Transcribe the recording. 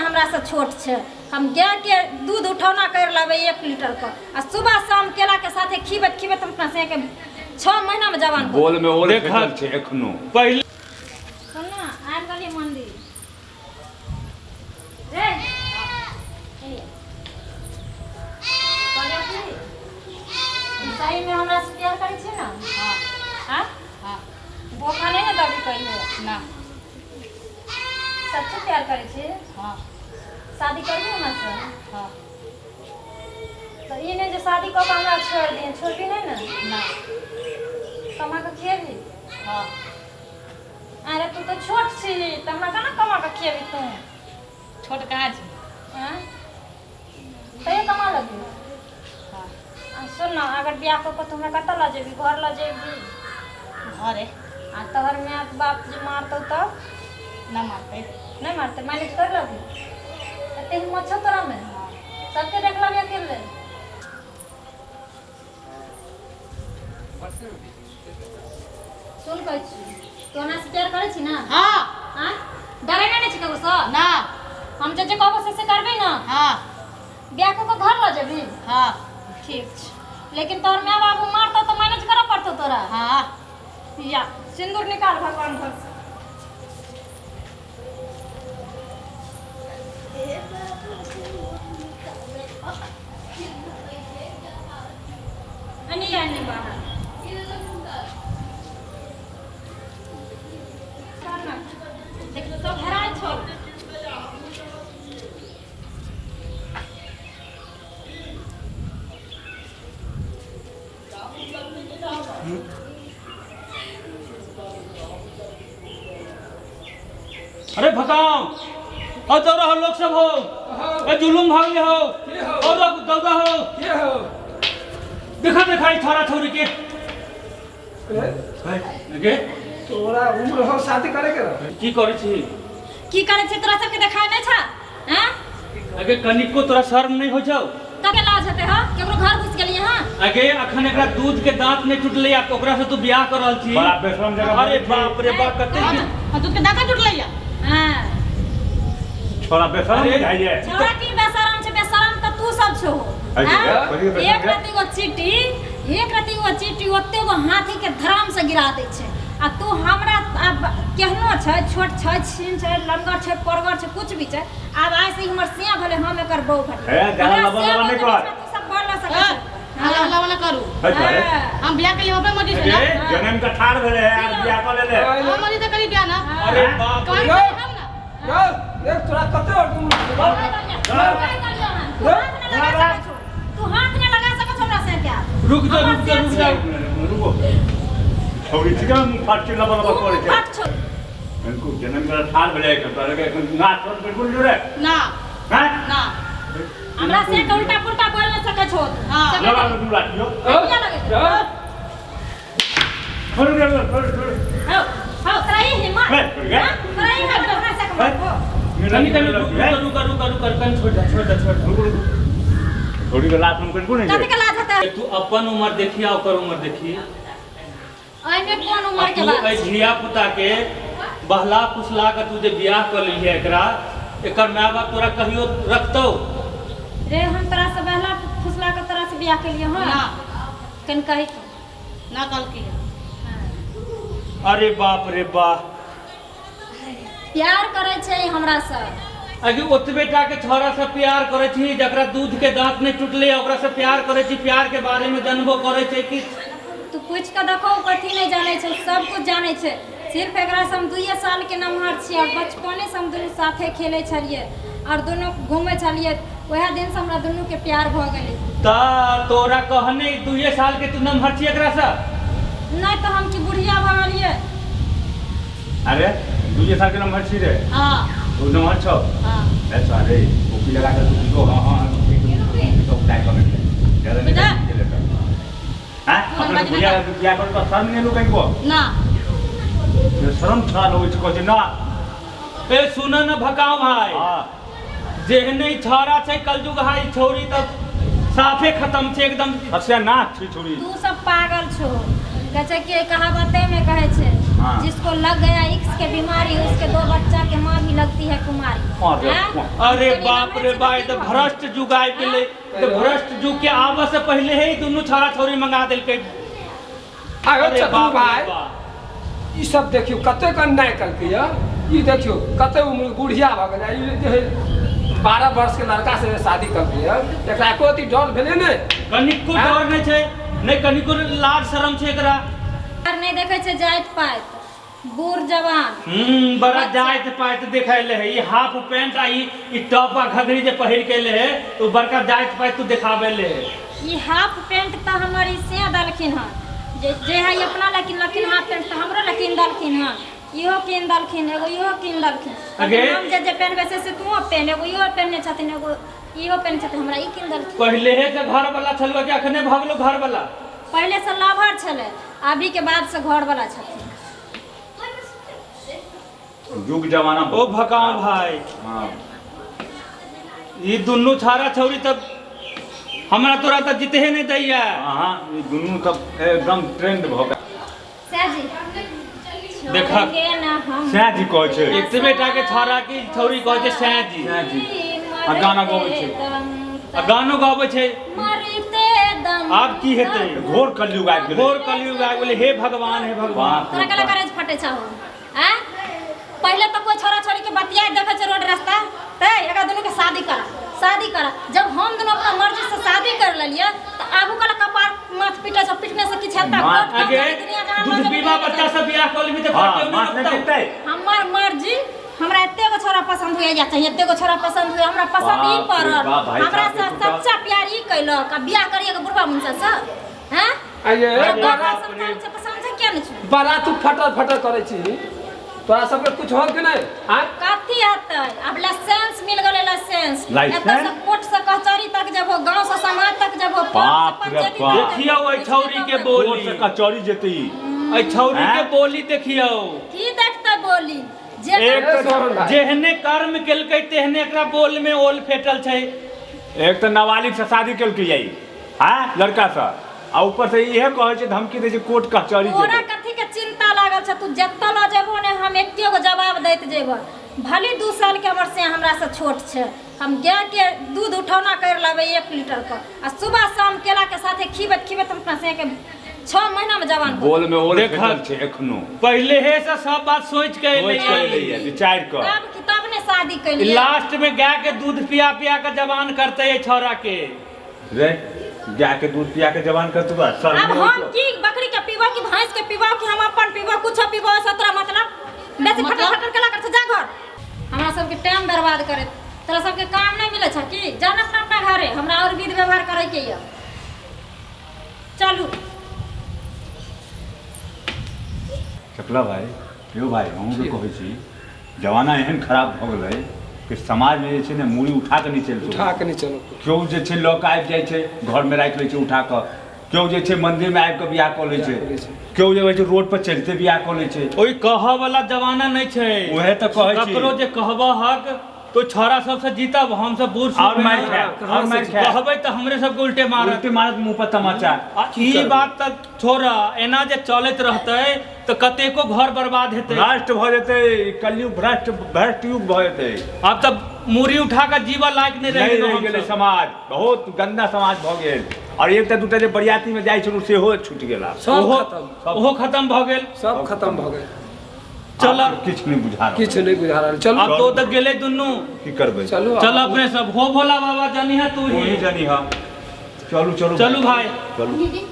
हमरा से छोट छे। हम गाय के दूध उठौना कर लेबै 1 लीटर का आ सुबह शाम केला के साथे खीबत खीबत हम अपना से के 6 महीना में जवान बोल में ओले देखल छे एखनो पहले सुन ना आबि गेलियै मंदिर रे सही में हमरा से प्यार करै छी ना? हाँ हाँ हाँ बोखा नहीं ना दबी कहियो ना सच्चे प्यार करै छी? हाँ शादी करबी हमरा से? हाँ तो ये नहीं जो शादी कऽ के हमरा छोड़ दिए छोड़बी नहीं ना? ना कमा के खिएबी? हाँ अरे तू तो छोट छी तो हमरा केना कमा के खिएबी तू? छोट कहाँ छी? हाँ तैयो कमा लगी। हाँ सुन ना अगर ब्याह कऽ के तू हमरा कतऽ ला जेबी? घर ला जेबी? घरे आ तोहर माय बाप जी मारतौ तब? ना मारते नहीं मारते मैनेज कर लगी एते हिम्मत छौ तोरा में? सबके देख लगे अकेले सुन कहै छी तू हमरा से प्यार करै छी ना? हाँ हाँ डरे नहीं छी ककरो से? ना हम जे कहबो से करबे ना? हाँ ब्याह कऽ के घर ला जेबी? हाँ ठीक छै लेकिन तोहर माय बाबू मारतौ तो मैनेज करऽ पड़तौ तोरा। हाँ या सिंदूर निकाल भगवान घर से। अन्य बाहर देख लो सब हेराय छौ। अरे भगाओ और दौड़ा हो लोग सब हो ए जुलूम भागे हो और दौड़ा हो देखा देखा छोरा छोरी के के तोरा उम्र हो शादी करे के रह की करे छी? की करे छै तोरा सबके देखाय नै छ? हैं अगे कनिको तोरा शर्म नहीं हो जाओ? कते लाज हेते ह केकरो घर घुस गेलियै हां? अगे अखन एकरा दूध के दांत नहीं टूटले आ ओकरा से तू ब्याह कर रहल छी। बड़ा बेशरम जगह अरे बाप रे बाप कते हाँ दूध के दांत टूट लिया। हां थोड़ा बेशरम अरे, जाइए छोरा की बेशरम छै? बेशरम त तू सब छौ। अच्छा, हैं? बढ़िया बेशरम एक रति गो चीटी ओते गो हाथी के धराम से गिरा दै छै आ तू हमरा अब केहनो छै छोट छै छीन छै लंगर छै परगर छै कुछ भी छै अब आइ से हमर सिया भले हम एकर बहू भले है, गाला लबा नहीं कर। तू सब बोल ना सकै हाँ छै। हाँ वाला वाला करू हम ब्याह के लिए होबे मर्जी से अगे ना। जन्म का ठाड़ भेले है आज बियाह कर ले हम मर्जी से करी ब्याह ना। अरे बाप कहीं रे से हम ना यो एक तोरा कते और तुम तू हाथ ने लगा सकै छौ हमरा से क्या? रुक जा रुको छोड़ी ठीक है मुंह फाट के लबा लबा करे छे फाट छौ इनको जन्म का ठाड़ भेले के तोरे के नाच कर बिल्कुल जोरे ना हैं ना हमरा से के उल्टा पुल्टा बोल न सकै छौ। हाँ। लगा दू लाठियो क्या लगे छौ? छोड़ दे हां हां तोरा ही हिम्मत है, छोड़ गया? हाँ? तोरा ही हिम्मत हमरा से के कनी कनी रुक कन छोड़ थोड़ी के लात हम को नहीं कते के लाज हेतै? तू अपन उम्र देखी आ ओकर उम्र देखी। एमे कोन उम्र के तू बात? ए झिया पुता के बहला फुसला के तू जे बियाह कर ली है एकरा एकर माय बाप तोरा कहियो रखतौ? रे हम तोरा से बहला फुसला के तोरा से बियाह के लिए हां ना कन कहि तो ना कल की अरे बाप रे बाप प्यार करे छै हमरा से। अगे ओतबे टा के छोरा से प्यार करे छी जकरा दूध के दांत नहीं टूटले ओकरा से प्यार करे छी। प्यार के बारे में जानबो करे छै कि तू पूछ के देखो कथी नहीं जाने छै सब कुछ जाने छै। सिर्फ एकरा से हम 2 साल के नमहर छी और बचपने से हम दुनू साथे खेले छलिए और दोनों घूमे छलिए वह दिन से हमरा दोनों के प्यार भ गेलै। ता तोरा कहने 2 साल के तू नमहर छी एकरा से? नहीं तो हम की बुढ़िया भ गेलिए। अरे तुझे साल के नंबर छी रे हाँ तू नंबर छो हाँ अच्छा रे ओपी लगा के तू को हां तो टाइप कर ले ज्यादा नहीं चले हां अपने बुढ़िया बियाह कर तो शर्म नहीं लो कहीं को ना ये शर्म छा लो इसको जे ना ए सुन न भकाओ भाई हां जेहने छोरा छै कलजुग हाई छोरी तब साफे खत्म छै एकदम। सबसे नाच छी छोरी तू सब पागल छो कहै कि कहावते में कहे छै हाँ। जिसको लग गया इक्स के बीमारी उसके 2 बच्चा के माँ भी लगती है कुमारी। अरे बाप रे बाप तो भ्रष्ट जुग आइ गेलै तो भ्रष्ट जुग के आबे से पहले ही दुनू छोरा छोरी मंगा देलकै आयो अरे चतुर बाप रे भाई बाप। ई सब देखियो कते अन्याय करके या ई देखियो कते उम्र बुढ़िया भ गेलै ई जे है 12 वर्ष के लड़का से शादी करके या एकरा एको अथी डर भेलै ने कनिको डर नहीं छै नहीं कनिको लाज शरम छै एकरा नहीं देखे छै जाइत पाइत बूढ़ जवान बड़ा जाइत पाइत देखाइ ले है ई हाफ पैंट आ ई टॉप आ घघरी जे पहिर के ले है तो बड़का जाइत पाइत तू दिखावे ले है ई हाफ पैंट तो हमारी से दलखिन हन जे है अपना लकिन हाफ पैंट तो हमरो लकिन दलखिन हन इहो किन दलखिन एगो इहो किन दलखिन अगे? हम जे पहनबे से तू पहन एगो इहो पहनने छथिन एगो इहो पहन छथिन हमरा ई किन दलखिन पहले है से घर वाला छलवा के अखने भगलो घर वाला पहले से लवर छले अभी के बाद से घर वाला छथिन युग जमाना ओ भकाओ भाई हाँ ये दुनू छारा छौरी तब हमरा तोरा तो जीते नहीं दैया हाँ ये दुनू तब एकदम ट्रेंड भ गेल सजी देखा। छोड़ेंगे ना हम सैह जी कहै छै एक से बेटा के छारा की छौरी कहै छै सैह जी सैह जी आ गाना गाबै छै आ गानो गाबै छै मरते दम आब की हेतै घोर कलयुग आबि गेलै घोर कलयुग आ गेलै हे भगवान हे भगवान तोरा कला करे फटे छहो हैं पहले तो कोई छोरा छोरी के बतिया देखे छ रोड रास्ता ते एका दोनों के शादी करा जब हम दोनों अपना मर्जी से शादी कर लेलिए तो आगू कला कपार माथ पीटे से पिटने से किछ हद तक आगे दूध पीवा बच्चा सब बियाह कर लेबी त हाँ घर माथ के नहीं नहीं देतै हमार मर्जी हमरा एते गो छोरा पसंद हुए या चाहिए एते गो छोरा पसंद हुए हमरा पसंद ही बाप रे पड़ल बाप, भाई हमरा साहब से के तो- सच्चा प्यार ही कैलक आ बियाह करिए के बुढ़वा मुंसा से हैं आइए अरे बड़ा बाप रे। पसंद है क्या नहीं बड़ा तू फटर करे छी तोरा सबके कुछ हो कि नहीं हां कथी हतै अब लाइसेंस मिल गेलै लाइसेंस लाइसेंस? एतऽ से कोर्ट से कचहरी तक जब गांव से समाज तक जब बाप रे बाप। देखियो ओइ छौरी के घोर बोली से कचौड़ी जेतै ओइ छौरी के हैं? बोली देखियो की देखते बोली जे एक ए, सोहन भाई। जेहने कर्म केलकै तेहने एकरा बोल में ओल फेटल छै एक तो नाबालिग से शादी केलकै यही हाँ लड़का से आ ऊपर से इहे कहै छै धमकी दै छै कोर्ट कचहरी तोरा जेबै कथी के चिंता लागल छ तू जत्ता ल जेबो ने हम एके गो जवाब दैत जेबो भले 2 साल के हमर से हमरा से छोट छै हम गाय के दूध उठौना कर लेबै 1 लीटर का आ सुबह शाम केला के साथे खीबत हम अपना से के 6 महीना में जवान कर बोल में ओल देखा। फेटल छै एखनो पहले हे से सब बात सोच के सोच के एलै एलैया विचार कर तब किताब ने शादी कैलिए लास्ट में गाय के दूध पिया पिया के जवान करते है छौरा के रे गाय के दूध पिया के जवान कर तू बस सर अब हम की बकरी के पीबो कि भैंस के पीबो कि हम अपन पीबो कुछ पीबो सतरा मतलब बेसी फटर केला कर जा घर हमरा सबके टाइम बर्बाद करे तोरा सबके काम नहीं मिले छ कि जान अपना घरे हमरा और विध व्यवहार करे के ये चलू सकला भाई यो भाई हम भी कहै छी जमाना एहन खराब भ गेलै कि समाज में जे छै ने मूड़ी उठा के नहीं चल उठा के नहीं चलो केओ जे छै लऽ कऽ आबि जाइ छै घर में राखि लै छै उठा कऽ केओ जे छै मंदिर में आबि कऽ बियाह कऽ लै छै केओ जे होइ छै रोड पर चलते बियाह कऽ लै छै ओइ कहऽ वाला जमाना नहीं छै उहे तऽ कहै छी ककरो जे कहबह हक तो छौरा सबसे जीतब हम सब बूढ़ और सूढ़ मार हैं। खाय और मार खाय कहबै तो हमरे सबके उल्टे मारत उल्टी मारत मुंह पर तमाचा आ ई बात तक छोड़ा एना जे चलत रहतै तो कतेको घर बर्बाद हेतै भ्रष्ट भऽ जेतै कलयुग भ्रष्ट युग भऽ जेतै अब तब मूड़ी उठा के जीवा लायक नहीं नहीं रहि रहि गेलै समाज बहुत गंदा समाज भऽ गेल और एकटा दूटा जे बरियाती में जाइ छलू सेहो छूटि गेला सब ओहो खत्म ओहो खत्म भऽ गेल सब खत्म भ गए चल आब किछु नहीं बुझा रहल किछ नहीं बुझा रहल चलो अब तो तक गेले दुनू की करबै चलो चल अपने सब हो भोला बाबा जानी है तू तू ही ही जानी हम चलू चलू चलू भाई चलू दीदी